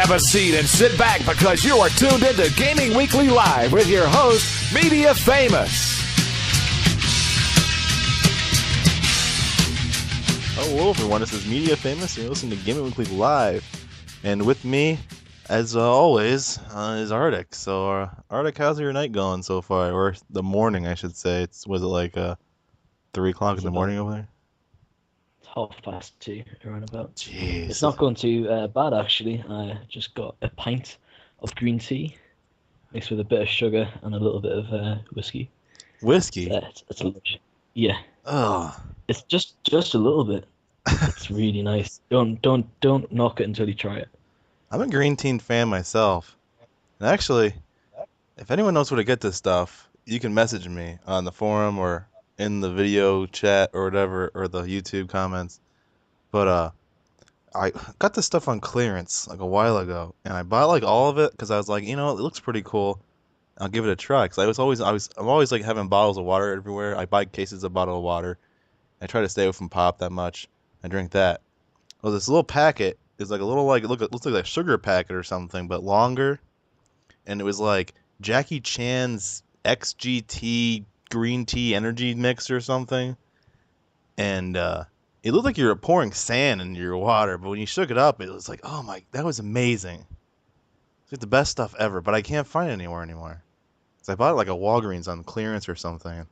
Grab a seat and sit back because you are tuned into Gaming Weekly Live with your host, Media Famous. Hello everyone, this is Media Famous and you're listening to Gaming Weekly Live. And with me, as always, is Arctic. So Arctic, how's your night going so far? Or the morning, I should say. Was it like 3 o'clock in the morning over there? 2:30 around about. Jeez. It's not going too bad actually. I just got a pint of green tea mixed with a bit of sugar and a little bit of whiskey. Whiskey? It's yeah. Oh. It's just a little bit. It's really nice. Don't knock it until you try it. I'm a green tea fan myself. And actually, if anyone knows where to get this stuff, you can message me on the forum or in the video chat or whatever, or the YouTube comments. But I got this stuff on clearance like a while ago, and I bought like all of it because I was like, you know, it looks pretty cool. I'll give it a try. Because I'm always like having bottles of water everywhere. I buy cases of bottled water. I try to stay away from pop that much. I drink that. Well, this little packet is like a little like looks like a sugar packet or something, but longer. And it was like Jackie Chan's XGT green tea energy mix or something. And it looked like you were pouring sand into your water, but when you shook it up, it was like, oh my, that was amazing. It's like the best stuff ever, but I can't find it anymore. So I bought it like a Walgreens on clearance or something.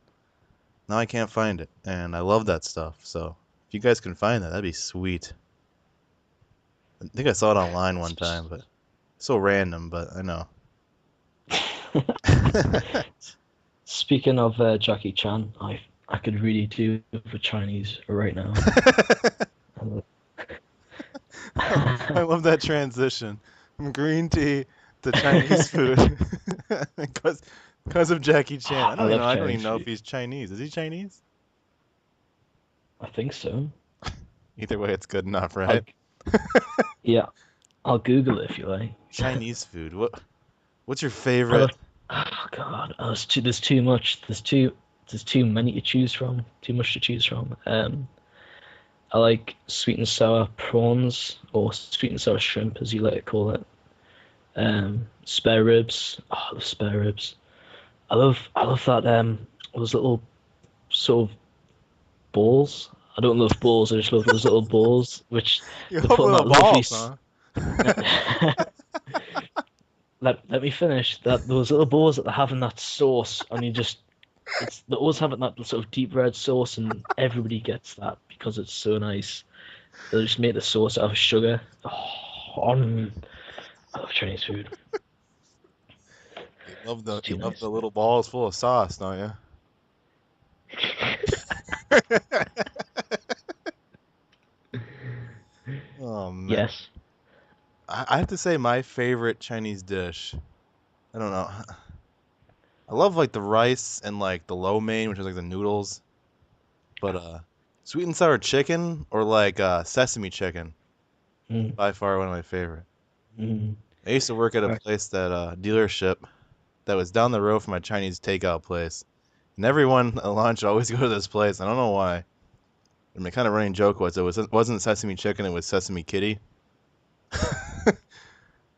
Now I can't find it, and I love that stuff. So if you guys can find that, that'd be sweet. I think I saw it online one time, but so random, but I know. Speaking of Jackie Chan, I could really do for Chinese right now. I love that transition from green tea to Chinese food because of Jackie Chan. I don't even know if he's Chinese. Is he Chinese? I think so. Either way, it's good enough, right? Yeah, I'll Google it if you like. Chinese food. What's your favorite? Oh God, there's too much. There's too many to choose from. Too much to choose from. I like sweet and sour prawns, or sweet and sour shrimp, as you like to call it. Spare ribs. Oh, I love spare ribs. I love that those little sort of balls. I don't love balls. I just love those little balls, which You they love put in little that balls, huh? Let me finish. Those little balls that they have in that sauce, and they always have it in that sort of deep red sauce, and everybody gets that because it's so nice. They just make the sauce out of sugar. Oh, I love Chinese food. You love the little balls full of sauce, don't you? Oh man. Yes. I have to say my favorite Chinese dish. I don't know. I love like the rice and like the lo mein, which is like the noodles. But sweet and sour chicken or like sesame chicken, by far one of my favorite. Mm. I used to work at a place dealership that was down the road from my Chinese takeout place, and everyone at lunch would always go to this place. I don't know why. I mean, kind of running joke was it wasn't sesame chicken, it was sesame kitty.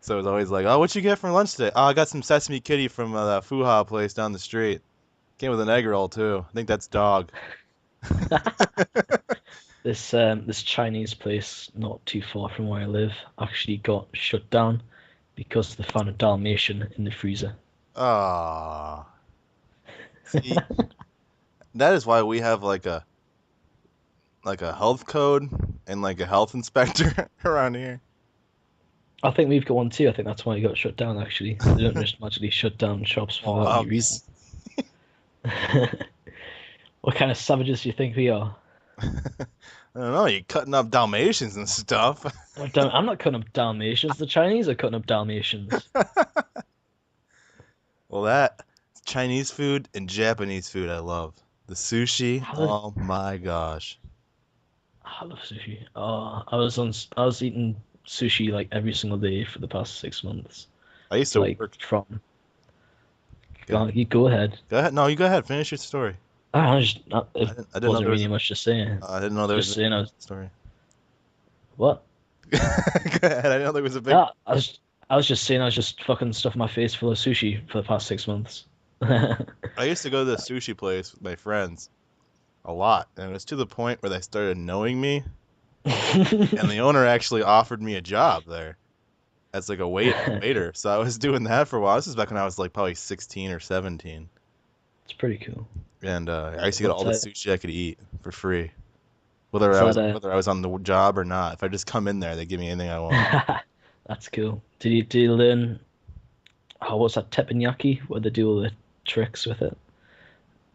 So it was always like, oh, what'd you get for lunch today? Oh, I got some sesame kitty from that Fuha place down the street. Came with an egg roll too. I think that's dog. This Chinese place not too far from where I live actually got shut down because they found a Dalmatian in the freezer. Ah. See, that is why we have like a health code and like a health inspector around here. I think we've got one too. I think that's why it got shut down, actually. They don't just magically shut down shops for any reason. What kind of savages do you think we are? I don't know. You're cutting up Dalmatians and stuff. I'm not cutting up Dalmatians. The Chinese are cutting up Dalmatians. Well, that Chinese food and Japanese food I love. The sushi, oh my gosh. I love sushi. Oh, I was eating sushi like every single day for the past 6 months. I used to work from. You go ahead. Go ahead. No, you go ahead. Finish your story. I didn't wasn't know really much to say. I didn't know there was a story. What? Go ahead. I didn't know there was a big. Yeah, I was I was just saying, I was just fucking stuffing my face full of sushi for the past 6 months. I used to go to the sushi place with my friends a lot, and it was to the point where they started knowing me, and the owner actually offered me a job there as like a waiter. So I was doing that for a while. This is back when I was like probably 16 or 17, It's pretty cool. and I used to get What's all the that? sushi I could eat for free, whether Is I was that whether I was on the job or not. If I just come in there, they give me anything I want. That's cool. Did you learn what's that teppanyaki where they do all the tricks with it?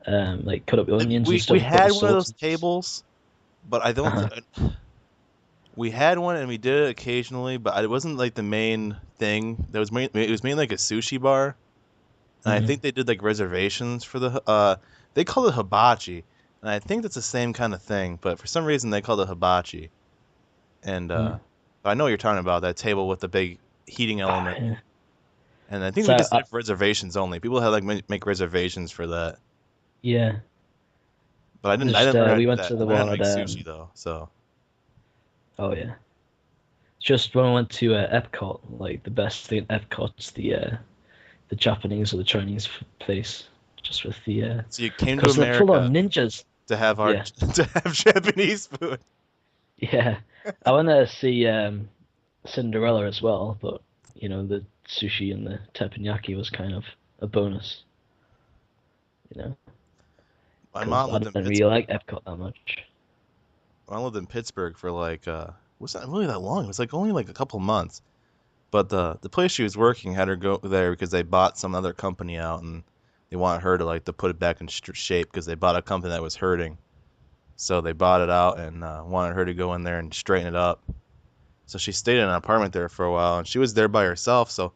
Like cut up the onions and stuff. We put the had one of those sauce. tables, but I don't. Uh-huh. We had one and we did it occasionally, but it wasn't like the main thing. It was mainly like a sushi bar, and I Mhm. think they did like reservations for the. They call it hibachi, and I think that's the same kind of thing, but for some reason they called it hibachi. And Mhm. I know what you're talking about, that table with the big heating Ah, element, yeah. and I think we So just did it for reservations only. People had like make reservations for that, yeah, but I just didn't learn how to we do went that. to I the learned how to one make at sushi though, so. oh yeah, just when I went to Epcot, like the best thing at Epcot's the Japanese or the Chinese place, just with the So you came to because they're full America on ninjas. to have our Yeah, to have Japanese food. yeah. I went there to see Cinderella as well, but the sushi and the teppanyaki was kind of a bonus, you know, My because mom I lived in didn't really Pittsburgh. like Epcot that much. I lived in Pittsburgh for like wasn't really that long. It was like only like a couple months. But the place she was working had her go there because they bought some other company out and they wanted her to like to put it back in shape because they bought a company that was hurting. So they bought it out and wanted her to go in there and straighten it up. So she stayed in an apartment there for a while and she was there by herself. So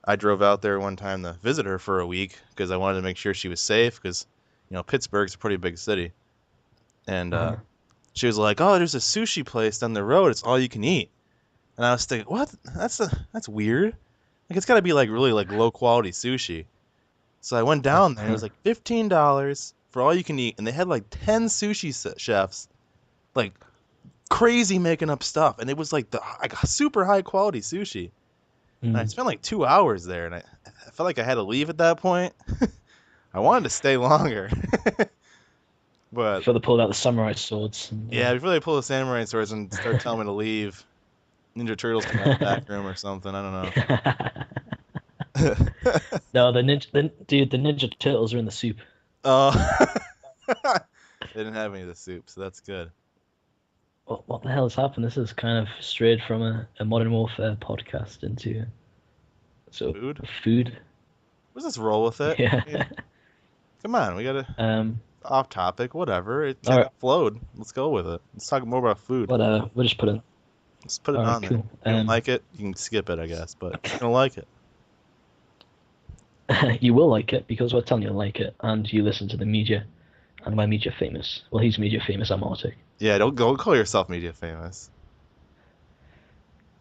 I drove out there one time to visit her for a week because I wanted to make sure she was safe because Pittsburgh's a pretty big city. And Uh-huh. she was like, "Oh, there's a sushi place down the road. It's all you can eat." And I was thinking, "What? That's weird. Like it's got to be like really like low quality sushi." So I went down there and it was like $15 for all you can eat, and they had like 10 sushi chefs, like crazy making up stuff, and it was like the like super high quality sushi. And I Mm. spent like 2 hours there, and I felt like I had to leave at that point. I wanted to stay longer, but Before they pulled out the samurai swords. yeah, before they pull the samurai swords and start telling me to leave, Ninja Turtles come out of the back room or something. I don't know. No, the Ninja Turtles are in the soup. Oh, they didn't have any of the soup, so that's good. What the hell has happened? This has kind of strayed from a Modern Warfare podcast into sort Food? of food. Let's just roll with it. Yeah. I mean, come on, we gotta Um. off topic, whatever. It All kind right. of flowed. Let's go with it. Let's talk more about food. We'll just put it. Let's put it All right. on there. Cool. If you don't like it, you can skip it, I guess, but you're gonna like it. You will like it because we're telling you to like it, and you listen to the media, and my media famous. Well, he's media famous. I'm Arctic. Yeah, don't go call yourself media famous.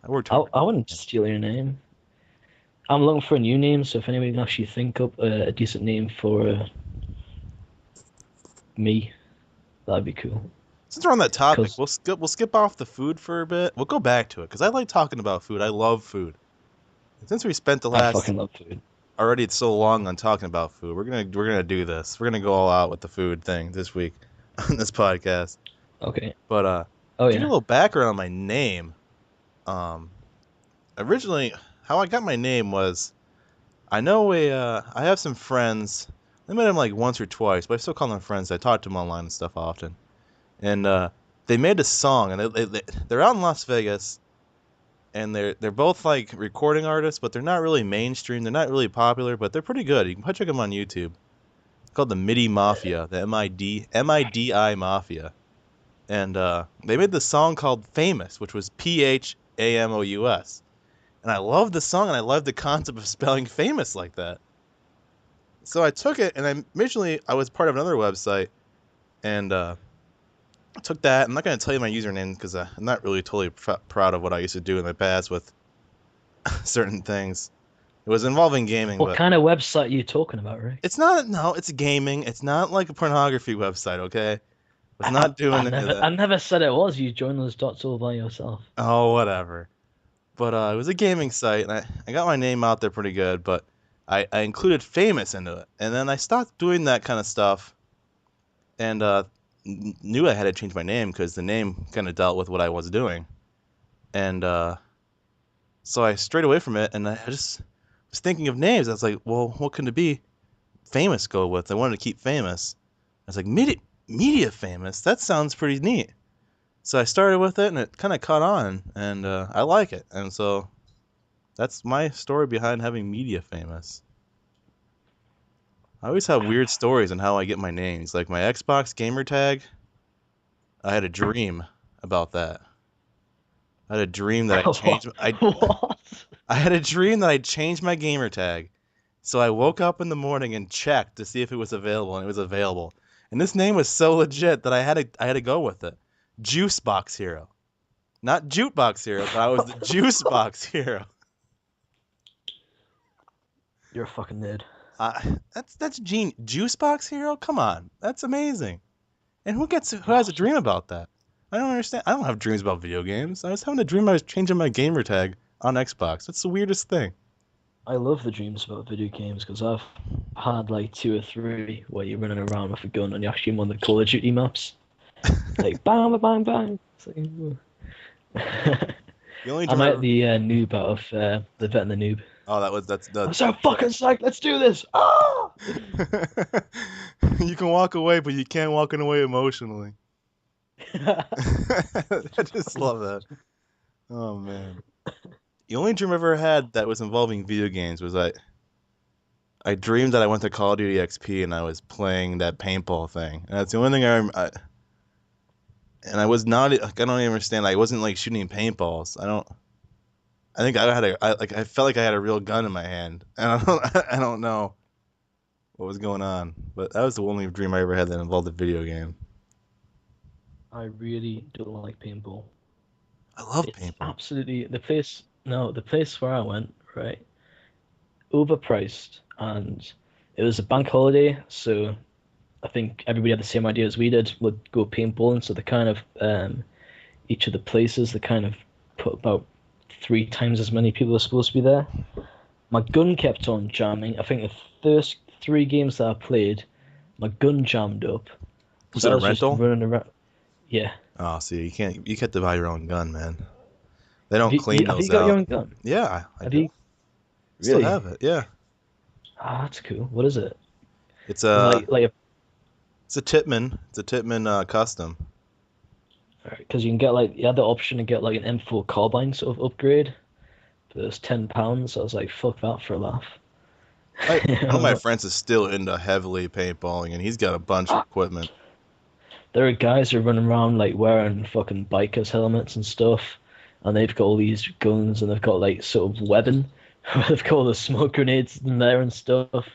I worked I hard. I wouldn't steal your name. I'm looking for a new name, so if anyone can actually think up a decent name for me, that'd be cool. Since we're on that topic, 'Cause we'll skip off the food for a bit. We'll go back to it because I like talking about food. I love food. And since we spent the I last fucking love food. already it's so long on talking about food, we're gonna do this. We're gonna go all out with the food thing this week on this podcast. Okay. But Oh give you a yeah. little background on my name. Um, Originally, how I got my name was I have some friends. I met them like once or twice, but I still call them friends. I talk to them online and stuff often. And they made a song, and they're out in Las Vegas, and they're both like recording artists, but they're not really mainstream. They're not really popular, but they're pretty good. You can probably check them on YouTube. It's called the MIDI Mafia, the MIDI Mafia, and they made this song called "Famous," which was PHAMOUS. And I love the song, and I love the concept of spelling famous like that. So I took it, and I was part of another website, and I took that. I'm not going to tell you my username because I'm not really totally proud of what I used to do in the past with certain things. It was involving gaming, What but kind of website are you talking about, Rick? it's not. No, it's gaming. It's not like a pornography website. Okay, I was not doing any of I that. never said it was. You joined those dots all by yourself. Oh, whatever. But it was a gaming site, and I got my name out there pretty good, but I included famous into it. And then I stopped doing that kind of stuff and knew I had to change my name because the name kind of dealt with what I was doing. And so I strayed away from it, and I just was thinking of names. I was like, well, what can it be? Famous go with. I wanted to keep famous. I was like, media famous? That sounds pretty neat. So I started with it, and it kind of caught on, and I like it. And so that's my story behind having media famous. I always have weird stories on how I get my names. Like my Xbox gamer tag, I had a dream about that. I had a dream that What? I had a dream that I changed my gamer tag. So I woke up in the morning and checked to see if it was available, and it was available. And this name was so legit that I had to go with it. Juice Box Hero. Not Jukebox Hero, but I was the Juice Box Hero. You're a fucking nerd. That's genius. Juice Box Hero? Come on. That's amazing. And who has a dream about that? I don't understand. I don't have dreams about video games. I was having a dream I was changing my gamer tag on Xbox. That's the weirdest thing. I love the dreams about video games because I've had like 2 or 3 where you're running around with a gun and you're actually in one of the Call of Duty maps. Like bang, bang, bang. It's like, The only I'm dream like the noob out of the vet and the noob. Oh, that's I'm so fucking psyched. Let's do this. Ah! You can walk away, but you can't walk away emotionally. I just love that. Oh man. The only dream I ever had that was involving video games was I dreamed that I went to Call of Duty XP and I was playing that paintball thing. And that's the only thing and I was not like I don't even understand. I wasn't like shooting paintballs. I think I felt like I had a real gun in my hand. And I don't know what was going on. But that was the only dream I ever had that involved a video game. I really don't like paintball. I love It's paintball. absolutely the place where I went, right? Overpriced, and it was a bank holiday, so I think everybody had the same idea as we did. Would go paintballing, so they kind of each of the places they kind of put about 3 times as many people are supposed to be there. My gun kept on jamming. I think the first 3 games that I played, my gun jammed up. Was So it I a was just rental? running around. Yeah. Oh, see, you can't buy your own gun, man. They don't Have clean you those got your out. own gun? Yeah, I Have do. you? Still Really? have it. Yeah. Ah, that's cool. What is it? It's Is it a like it's a Titman. It's a Titman custom. because you can get like you had the option to get like an M4 carbine sort of upgrade, but it was £10. I was like, fuck that for a laugh. One of my friends is still into heavily paintballing, and he's got a bunch of equipment. There are guys who are running around like wearing fucking bikers helmets and stuff, and they've got all these guns and they've got like sort of webbing. They've got all the smoke grenades in there and stuff,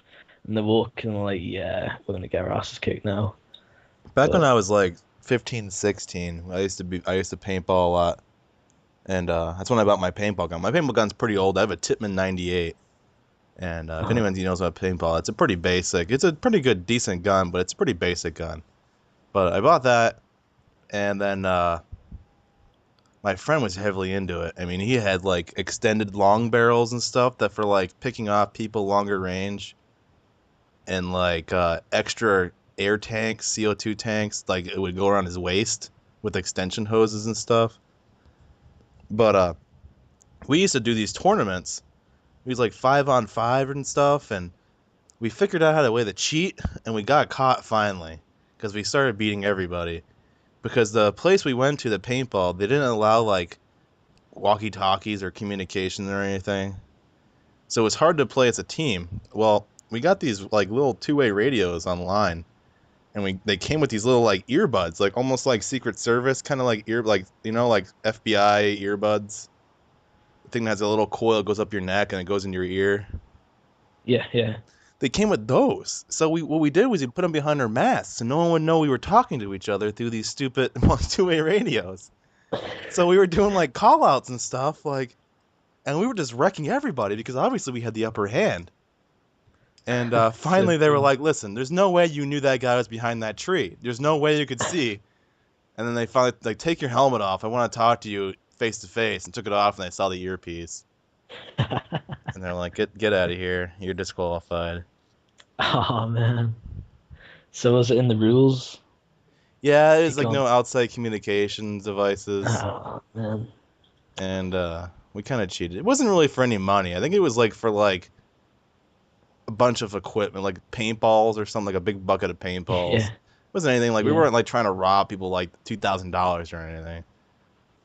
and they're walking like, yeah, we're gonna get our asses kicked now. Back when But I was like 15, 16, I used to paintball a lot, and that's when I bought my paintball gun. My paintball gun's pretty old. I have a Titman 98, and if anyone knows about paintball, it's a pretty basic. It's a pretty good, decent gun, but it's a pretty basic gun. But I bought that, and then my friend was heavily into it. I mean, he had like extended long barrels and stuff that for like picking off people longer range, and like extra air tanks, CO2 tanks, like it would go around his waist with extension hoses and stuff. But we used to do these tournaments. We was like 5-on-5 and stuff, and we figured out how to way to cheat, and we got caught finally because we started beating everybody. Because the place we went to, the paintball, they didn't allow like walkie-talkies or communication or anything, so it was hard to play as a team. Well, we got these like little 2-way radios online, and they came with these little like earbuds, like almost like Secret Service kind of like like FBI earbuds. The thing that has a little coil, goes up your neck and it goes in your ear. yeah. They came with those. So what we did was we put them behind our masks, so no one would know we were talking to each other through these stupid 2-way radios. So we were doing like call outs and stuff, like, and we were just wrecking everybody because obviously we had the upper hand. And finally they were like, listen, there's no way you knew that guy was behind that tree. There's no way you could see. And then they finally like, take your helmet off. I want to talk to you face to face and took it off, and they saw the earpiece, and they're like, "Get out of here! You're disqualified." Oh man. So was it in the rules? Yeah, it You was like can't. no outside communications devices, Oh man. and we kind of cheated. It wasn't really for any money. I think it was like for like a bunch of equipment, like paintballs or something, like a big bucket of paintballs. Yeah. It wasn't anything like we Yeah. weren't like trying to rob people like $2,000 or anything. It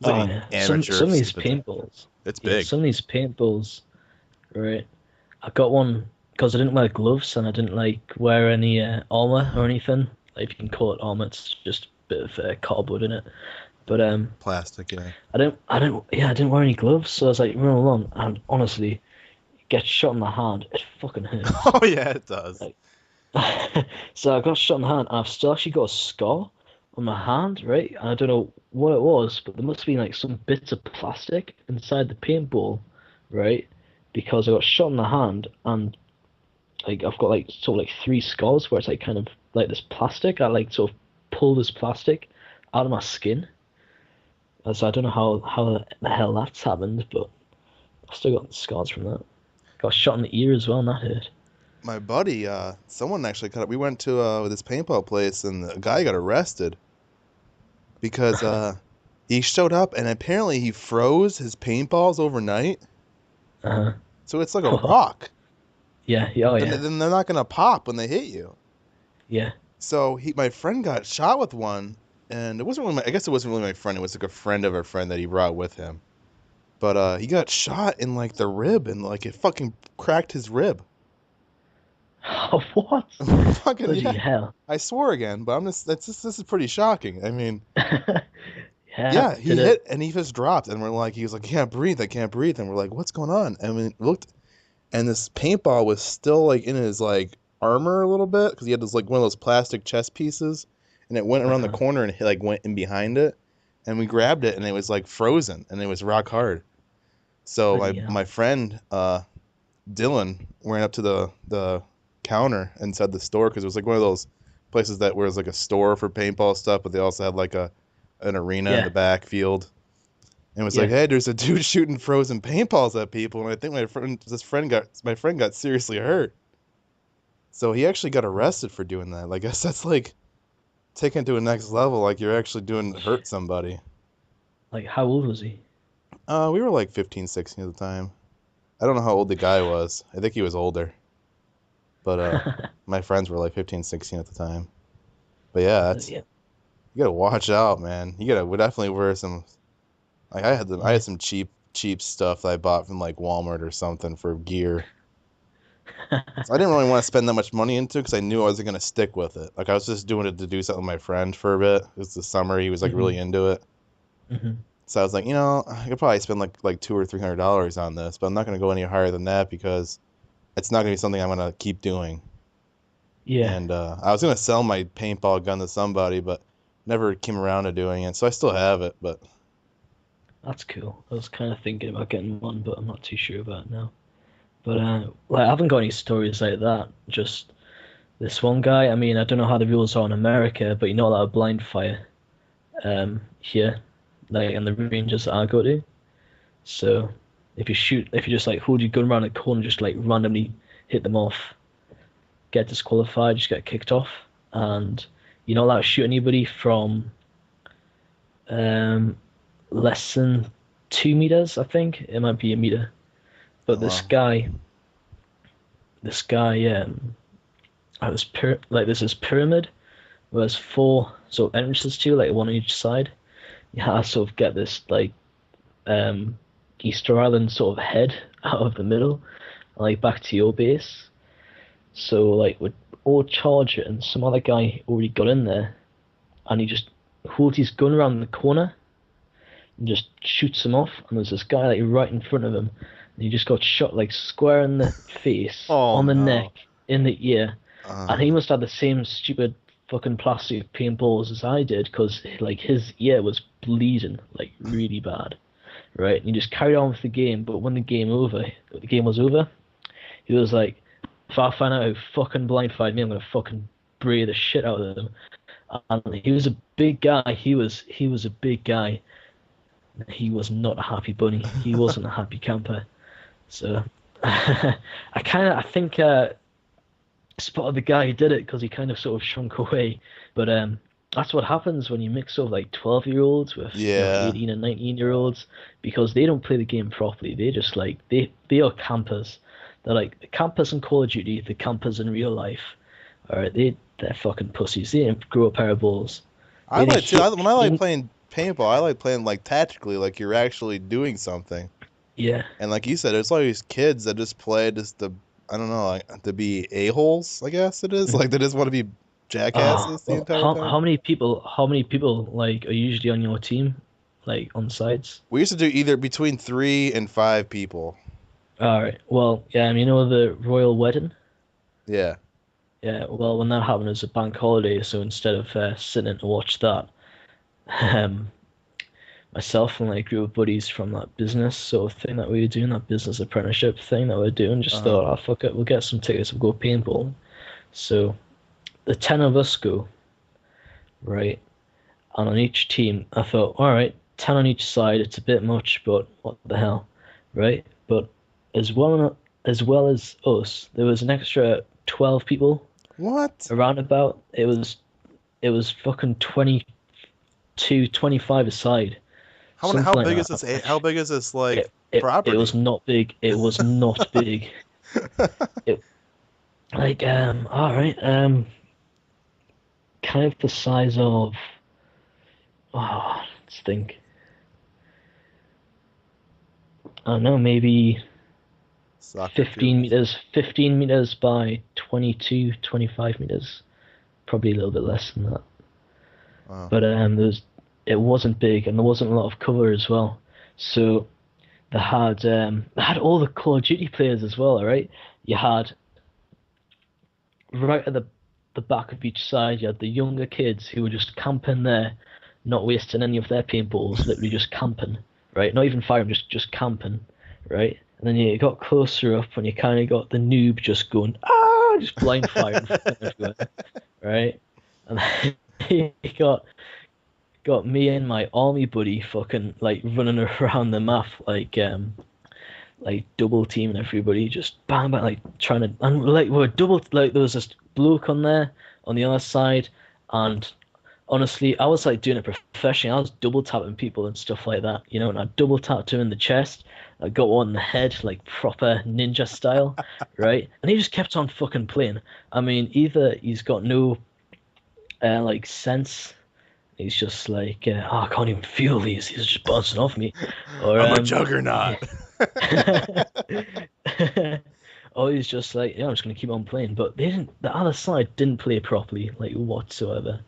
was Oh like yeah. amateur Some of these stupid. paintballs. It's Yeah. big. Some of these paintballs. Right. I got one because I didn't wear gloves and I didn't like wear any armor or anything. Like if you can call it armor, it's just a bit of cardboard in it. But Plastic, yeah. I didn't wear any gloves, so I was like running along, and honestly, get shot in the hand, it fucking hurts. Oh yeah, it does. Like, so I got shot in the hand, and I've still actually got a scar on my hand, right? And I don't know what it was, but there must have been like some bits of plastic inside the paintball, right? Because I got shot in the hand, and like I've got like sort of like three scars where it's like kind of like this plastic. I like sort of pull this plastic out of my skin. So I don't know how the hell that's happened, but I've still got scars from that. Got shot in the ear as well, and that hurt. My buddy, someone actually cut it. We went to this paintball place, and the guy got arrested because he showed up, and apparently he froze his paintballs overnight. Uh-huh. So it's like a rock. Yeah, yeah, oh Then, yeah, then they're not gonna pop when they hit you. yeah. So my friend got shot with one, and it wasn't really I guess it wasn't really my friend. It was like a friend of a friend that he brought with him. But he got shot in like the rib, and like it fucking cracked his rib. What? Fucking Bloody yeah. hell. I swore again, but this is pretty shocking. I mean, Yeah, yeah, he did it? hit and he just dropped, and he was like, I can't breathe, and we're like, what's going on? And we looked, and this paintball was still like in his like armor a little bit because he had this like one of those plastic chest pieces, and it went around the Uh-huh. corner and like went in behind it, and we grabbed it, and it was like frozen, and it was rock hard. So Bloody hell. my friend Dylan ran up to the counter inside the store because it was like one of those places that was like a store for paintball stuff, but they also had like an arena in Yeah, the back field. And it was yeah. like, hey, there's a dude shooting frozen paintballs at people, and I think my friend got seriously hurt. So he actually got arrested for doing that. I guess that's like taken it to a next level, like you're actually doing hurt somebody. Like, how old was he? We were like 15, 16 at the time. I don't know how old the guy was. I think he was older. But my friends were like 15, 16 at the time. But yeah, that's Yeah, you gotta watch out, man. You gotta definitely wear some. Like I had some cheap stuff that I bought from like Walmart or something for gear. So I didn't really want to spend that much money into it because I knew I wasn't gonna stick with it. Like I was just doing it to do something with my friend for a bit. It was the summer. He was like really into it. hmm So I was like, I could probably spend like $200 or $300 on this, but I'm not gonna go any higher than that because it's not gonna be something I'm gonna keep doing. Yeah, And I was gonna sell my paintball gun to somebody, but never came around to doing it. So I still have it, but that's cool. I was kind of thinking about getting one, but I'm not too sure about it now. But like, I haven't got any stories like that. Just this one guy. I mean, I don't know how the rules are in America, but you know that blind fire here, like in the ranges that I go to. So if you just like hold your gun around a corner, and just like randomly hit them off, get disqualified, just get kicked off, and you're not allowed to shoot anybody from um, less than 2 meters. I think it might be a meter. But this guy, there's this pyramid where there's four sort of entrances to, like one on each side. You have to sort of get this like Easter Island sort of head out of the middle, like back to your base. So like we'd all charge it, and some other guy already got in there, and he just holds his gun around the corner and just shoots him off. And there's this guy like right in front of him, and he just got shot like square in the face, Oh, on the no. neck, in the ear, uh, and he must have the same stupid fucking plastic paintballs as I did, because like his ear was bleeding like really bad, right? And he just carried on with the game, but when the game was over, he was like, if I find out who fucking blindsided me, I'm gonna fucking bray the shit out of them. And he was a big guy. He was a big guy. He was not a happy bunny. He wasn't a happy camper. So I think spotted the guy who did it because he kind of sort of shrunk away. But that's what happens when you mix up like 12-year-olds with Yeah. 18 and 19-year-olds, because they don't play the game properly. They just like they are campers. They're like the campers in Call of Duty, the campers in real life. All right, they're fucking pussies. They didn't grow a pair of balls. I They didn't like too. hit. When I like playing paintball, I like playing like tactically, like you're actually doing something. Yeah. And like you said, there's all these kids that just play just to, I don't know, like to be a-holes, I guess it is. Like they just want to be Oh, jackasses the well, entire time. how many people like are usually on your team, like on sides? We used to do either between 3 and 5 people. All right. Well, yeah, you know the royal wedding. Yeah. Yeah. Well, when that happened, it was a bank holiday, so instead of sitting to watch that, um, myself and like a group of buddies from that business sort of thing that we were doing, that business apprenticeship thing that we were doing, just Uh-huh. thought, oh fuck it, we'll get some tickets, we'll go paintball. So the 10 of us go, right? And on each team, I thought, all right, 10 on each side, it's a bit much, but what the hell, right? But as well as us, there was an extra 12 people What? around about. It was fucking 22, 25 a side, How something like big is that. this? How big is this like It property? was not big. It was not big. It like all right, kind of the size of, let's think. I don't know, maybe Soccer 15 field. meters, 15 meters by 22, 25 meters. Probably a little bit less than that. Wow. But it wasn't big, and there wasn't a lot of cover as well. So they had all the Call of Duty players as well, all right? You had right at the back of each side, you had the younger kids who were just camping there, not wasting any of their paintballs, literally just camping, right? Not even firing, just camping, right? And then you got closer up and you kind of got the noob just going, just blind firing from everywhere, right? And then you got me and my army buddy fucking like running around the map like double teaming everybody, just bang bang, like trying to, and like we're double, like there was this bloke on there on the other side, and honestly, I was like doing it professionally. I was double tapping people and stuff like that, and I double tapped him in the chest. I got one in the head, like proper ninja style, right? And he just kept on fucking playing. I mean, either he's got no like sense, he's just like, oh, I can't even feel these. He's just bouncing off me, or I'm a juggernaut. or he's just like, yeah, I'm just gonna keep on playing. But they didn't. The other side didn't play properly, like whatsoever.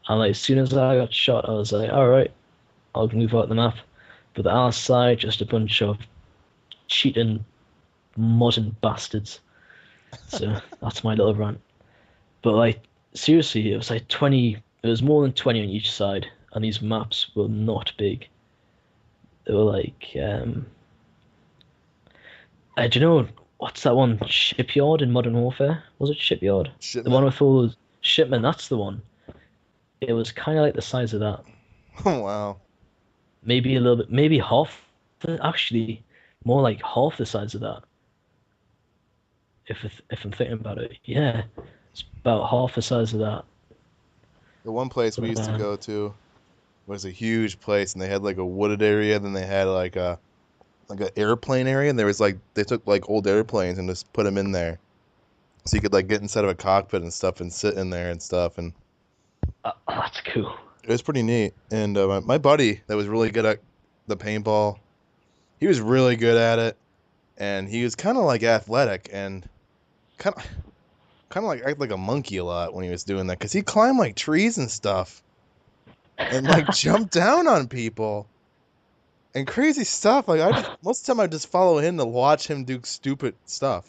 And like as soon as I got shot, I was like, all right, I'll move out the map. But the other side, just a bunch of cheating, modern bastards. So that's my little rant. But like seriously, it was like 20. It was more than 20 on each side, and these maps were not big. They were like, do you know what's that one? Shipyard in Modern Warfare? Was it Shipyard? The one Shipment. with all those shipmen. That's the one. It was kind of like the size of that. Oh, wow. Maybe a little bit. Maybe half. Actually, more like half the size of that. If I'm thinking about it, yeah, it's about half the size of that. The one place we But, used to go to was a huge place, and they had like a wooded area. Then they had like an airplane area, and there was like they took like old airplanes and just put them in there, so you could like get inside of a cockpit and stuff and sit in there and stuff, and that's cool. it was pretty neat. And my buddy that was really good at the paintball, he was really good at it, and he was kind of like athletic and kind of like act like a monkey a lot when he was doing that, because he climbed like trees and stuff and like jumped down on people and crazy stuff. Like most of the time I just follow him to watch him do stupid stuff.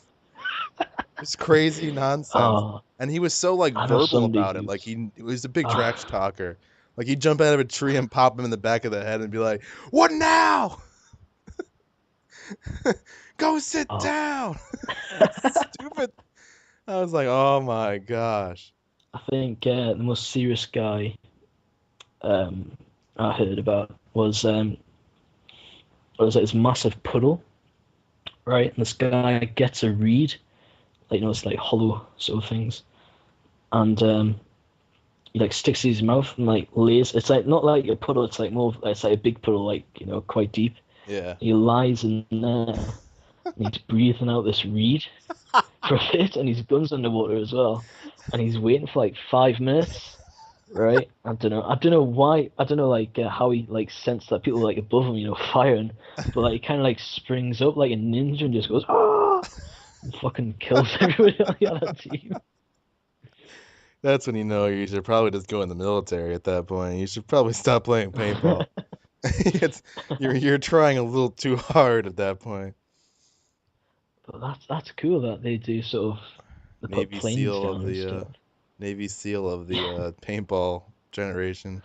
It's crazy nonsense. Oh, And he was so like I know verbal somebody about it. Like who's. he was a big trash Ah, talker. Like he'd jump out of a tree and pop him in the back of the head and be like, "What now? Go sit oh. down." Stupid. I was like, "Oh my gosh." I think the most serious guy I heard about was there's like this massive puddle, right? And this guy gets a reed, like it's like hollow sort of things, and he like sticks it in his mouth and like lays. It's like not like a puddle. It's like more. It's like a big puddle, like quite deep. Yeah. He lies in there and he's breathing out this reed for a bit, and his gun's underwater as well, and he's waiting for like 5 minutes. Right? I don't know. I don't know why. I don't know how he like sensed that people were, like above him, firing, but like he kind of like springs up like a ninja and just goes ah, and fucking kills everybody on the other team. That's when you know you should probably just go in the military at that point. You should probably stop playing paintball. You're trying a little too hard at that point. But that's cool that they do sort of they put Navy planes SEAL down of and the stuff. Navy SEAL of the paintball generation.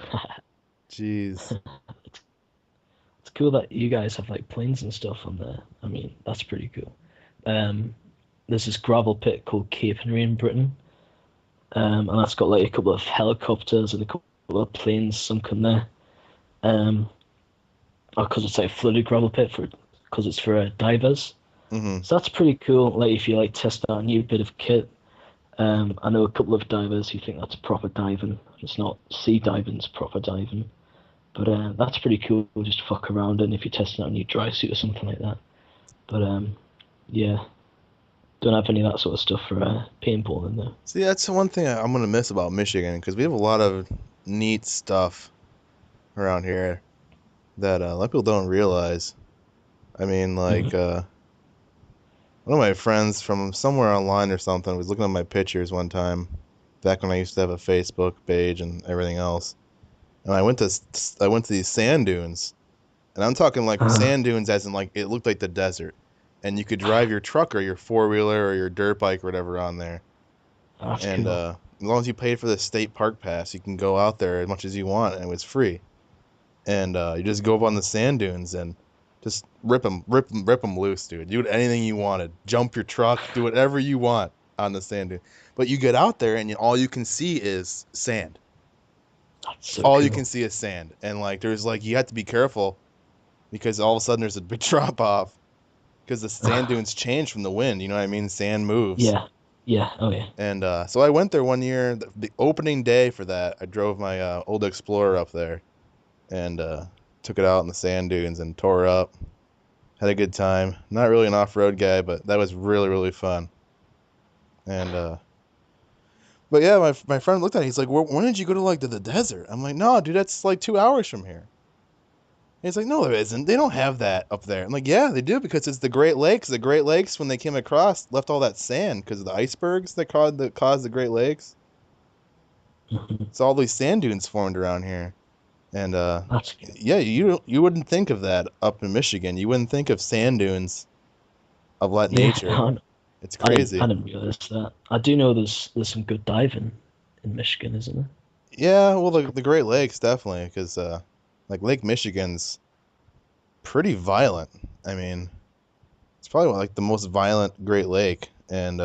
Jeez. It's cool that you guys have like planes and stuff on there. I mean, that's pretty cool. There's this gravel pit called Cape Henry in Britain, and that's got like a couple of helicopters and a couple of planes sunk in there. Because it's like a flooded gravel pit because it's for divers. Hmm. So that's pretty cool. Like if you like test out a new bit of kit. I know a couple of divers who think that's proper diving. It's not sea diving, it's proper diving. But that's pretty cool. Just fuck around and if you're testing out a new dry suit or something like that. But yeah, don't have any of that sort of stuff for paintball in there. See, that's the one thing I'm gonna miss about Michigan because we have a lot of neat stuff around here that a lot of people don't realize. I mean, like Mhm. one of my friends from somewhere online or something was looking at my pictures one time, back when I used to have a Facebook page and everything else. And I went to these sand dunes, and I'm talking like Ah, sand dunes as in like it looked like the desert, and you could drive your truck or your four wheeler or your dirt bike or whatever on there. that's And cool. as long as you paid for the state park pass, you can go out there as much as you want, and it was free. And you just go up on the sand dunes and just rip them loose, dude. Do anything you wanted. Jump your truck, do whatever you want on the sand dune. But you get out there and all you can see is sand. That's so All you can cool. see is sand, and like there's like you have to be careful because all of a sudden there's a big drop off because the sand dunes change from the wind. You know what I mean? Sand moves. Yeah, yeah, oh yeah. And so I went there one year, the opening day for that. I drove my old Explorer up there and took it out in the sand dunes and tore up. Had a good time. Not really an off-road guy, but that was really, really fun. And but yeah, my friend looked at it. He's like, "When did you go to like the desert?" I'm like, "No, dude, that's like 2 hours from here." And he's like, "No, there isn't. They don't have that up there." I'm like, "Yeah, they do because it's the Great Lakes. The Great Lakes, when they came across, left all that sand because of the icebergs that caused the Great Lakes. Mhm. So all these sand dunes formed around here." And That's cool. yeah, you wouldn't think of that up in Michigan. You wouldn't think of sand dunes of that Yeah, nature. It's I didn't I crazy. didn't realize that. I do know there's some good diving in Michigan, isn't there? Yeah, well, the Great Lakes definitely, because like Lake Michigan's pretty violent. I mean, it's probably like the most violent Great Lake, and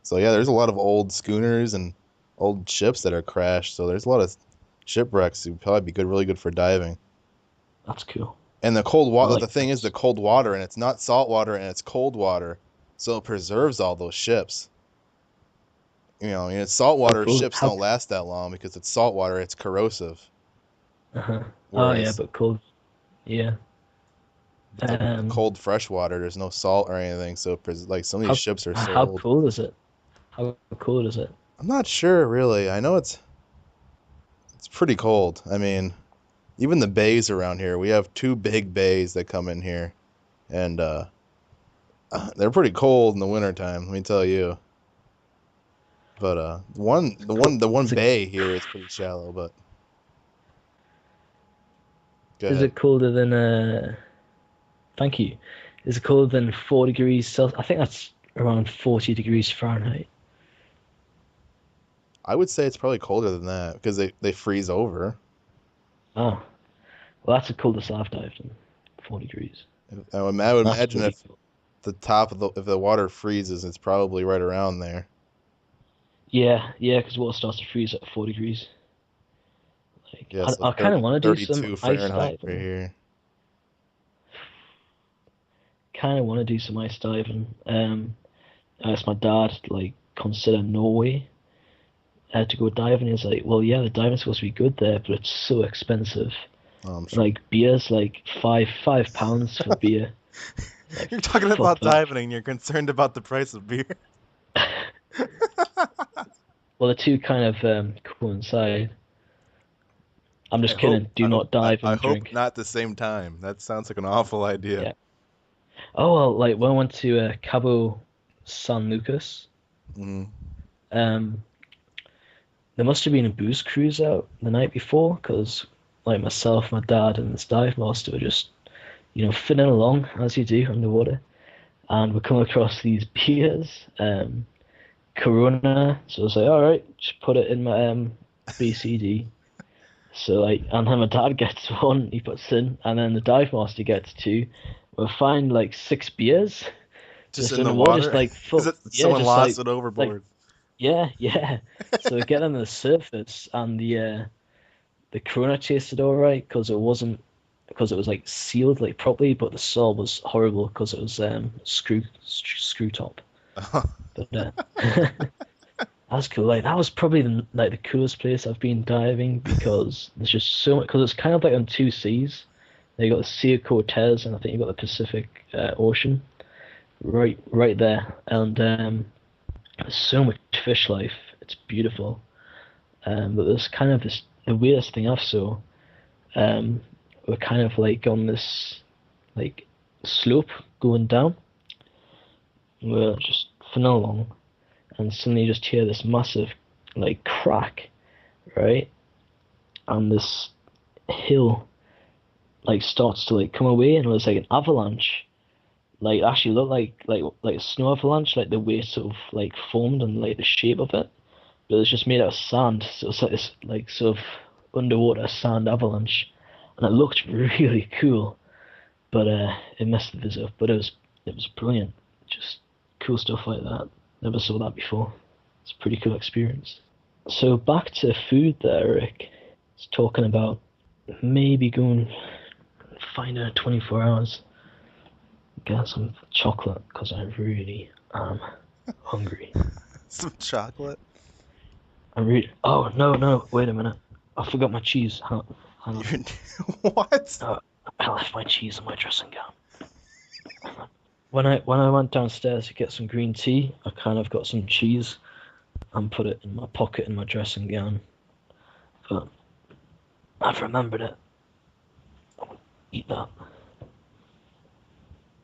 so yeah, there's a lot of old schooners and old ships that are crashed. So there's a lot of shipwrecks. It would probably be good, really good for diving. That's cool. And the cold I water, like the thing is, the ships. cold water, and it's not salt water, and it's cold water, so it preserves all those ships. Salt How water cool? ships don't last that long because it's salt water. It's corrosive. Uh-huh. Oh yeah, Whereas but cool. Yeah. the Um, cold fresh water, there's no salt or anything, so like some of these how ships are so how old. cool is it? How cool is it? I'm not sure really. I know it's pretty cold. I mean, even the bays around here, we have two big bays that come in here, and they're pretty cold in the wintertime, let me tell you. But Is it cool? the one Is it bay here is pretty shallow. But go is ahead. it colder than Thank you. Is it colder than 4 degrees Celsius? I think that's around 40 degrees Fahrenheit. I would say it's probably colder than that because they freeze over. Oh, well, that's the coldest I've dived in. 4 degrees. I would That's imagine pretty if cool. the top of if the water freezes, it's probably right around there. Yeah, yeah, because water starts to freeze at 4 degrees. Like, Yeah, I, so I kind of want to do some 32 ice Fahrenheit right diving. here. kind of want to do some ice diving. I asked my dad, like, consider Norway to go diving. He's like, well, yeah, the diving's supposed to be good there, but it's so expensive. I'm sure. Like, beer's like £5 for beer. Like, You're talking fuck about that. diving and you're concerned about the price of beer. Well, the two kind of coincide. I'm just I kidding. hope- Do I not hope- dive I and hope drink. not at the same time. That sounds like an awful idea. Yeah. Oh, well, like when I went to Cabo San Lucas, Mhm. um, there must have been a booze cruise out the night before, because like myself, my dad, and this dive master were just, fiddling along as you do underwater, and we come across these beers, Corona. So I was like, all right, just put it in my BCD. So like, and then my dad gets one, he puts in, and then the dive master gets two. We'll find like 6 beers Just just in in the the water, water? just like Is full. it Yeah, someone just lost it like overboard? yeah, yeah. So we get on the surface, and the Corona tasted all right because it was like sealed like properly, but the sole was horrible because it was screw top. But that's cool. Like that was probably the coolest place I've been diving because there's just so much. Because it's kind of like on two seas. You got the Sea of Cortez, and I think you got the Pacific Ocean right there, and there's so much fish life. It's beautiful. But there's kind of the weirdest thing I've saw. We're kind of like on this like slope going down. We're just flying along, and suddenly you just hear this massive like crack, right? And this hill like starts to like come away, and it was like an avalanche. Like it actually looked like a snow avalanche, like the way it sort of like formed and like the shape of it. But it was just made out of sand, so it's like this like sort of underwater sand avalanche, and it looked really cool. But it messed the visit up. But it was brilliant. Just cool stuff like that. Never saw that before. It's a pretty cool experience. So back to food there, Eric. It's talking about maybe going find out 24 hours. Get some chocolate because I really am hungry. Some chocolate? I'm really. Oh no! Wait a minute. I forgot my cheese. Hang on. What? I left my cheese in my dressing gown. When I went downstairs to get some green tea, I kind of got some cheese and put it in my pocket in my dressing gown. But I've remembered it. I want to eat that.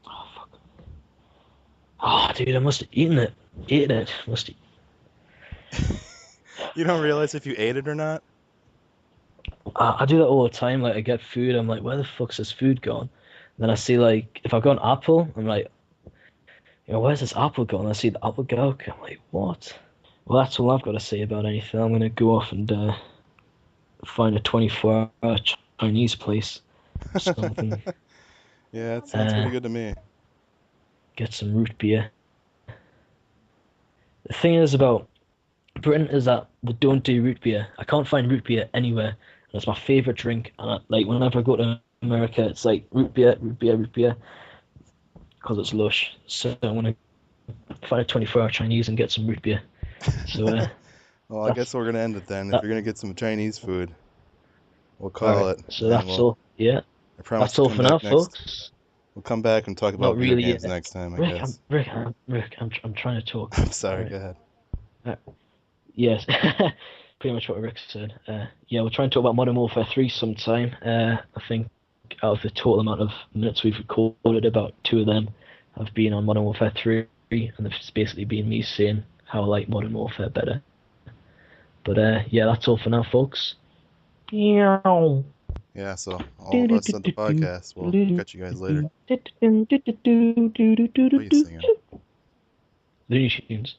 Oh fuck. Oh dude, I must have eaten it. Eaten it. Must have. You don't realize if you ate it or not? I do that all the time. Like I get food, I'm like, where the fuck's this food gone? Then I see like if I got an apple, I'm like, where's this apple gone? I see the apple go. I'm like, what? Well, that's all I've got to say about anything. I'm gonna go off and find a 24-hour Chinese place or something. Yeah, it sounds pretty good to me. Get some root beer. The thing is about Britain is that they don't do root beer. I can't find root beer anywhere, and it's my favorite drink. And like whenever I go to America, it's like root beer, because it's lush. So I'm gonna find a 24-hour Chinese and get some root beer. So Well, I guess we're gonna end it then. If you're gonna get some Chinese food, we'll call alright, it. so and that's all. Yeah, I promise that's to all come for back now, next. folks. We'll come back and talk about Not video really. games next time, I guess. Rick, I'm trying to talk. I'm sorry. Alright. Go ahead. Yes, pretty much what Rick said. Yeah, we'll try and talk about Modern Warfare 3 sometime. I think out of the total amount of minutes we've recorded, about 2 of them have been on Modern Warfare 3, and it's basically been me saying how I like Modern Warfare better. But yeah, that's all for now, folks. Yeah, so all of us at the podcast, we'll catch you guys later. What are you singing? Looney Tunes.